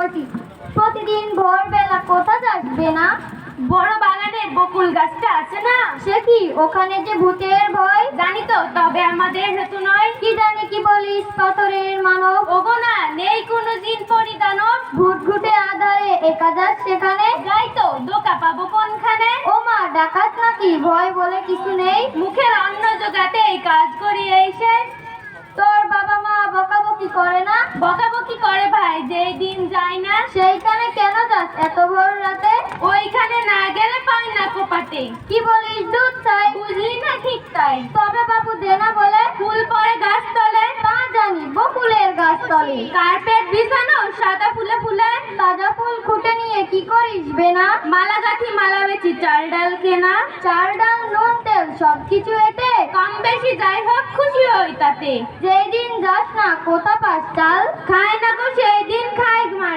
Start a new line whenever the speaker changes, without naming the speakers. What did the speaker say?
খবরটি। প্রতিদিন ভোরবেলা কোথা যাবে না?
বড় বাগানের বকুল গাছটা আছে না?
সে কি, ওখানে যে ভূতের ভয়?
জানি তো, তবে আমাদের হেতু নয়।
কি জানি কি বলিস, পাথরের মানব।
ওগো না, নেই কোনো জিন পরি দানব।
ঘুটঘুটে আধারে একা যাস সেখানে?
যাই তো, দোকা পাবো কোনখানে?
ও মা, ডাকাত নাকি? ভয় বলে কিছু নেই।
মুখের অন্ন জোগাতে এই কাজ করি এসে।
তোর বাবা মা বকাবকি করে না?
বকাবকি করে ভাই, যেই দিন যায় না।
সেইখানে কেন যাস এত ভোর রাতে?
ওইখানে না গেলে পাই না কোপাতে।
কি বলিস, দুধ চাই?
বুঝলি না ঠিক তাই।
তবে বাবু দে না বলে?
ফুল পরে গাছ তলে।
তা জানি, বকুলের গাছ তলে।
কার্পেট বিছানো সাদা ফুলে ফুলে।
তাজা ফুল খুঁটে নিয়ে কি করিস বেনা?
মালা গাঁথি, মালা বেচি, চাল ডাল কেনা।
চাল ডাল নুন তেল সবকিছু এতে?
কম বেশি যাই হোক, খুশি হই তাতে।
যেই দিন যাস না কোথা পাস চাল?
খায় না গো, সেই দিন খায় মার।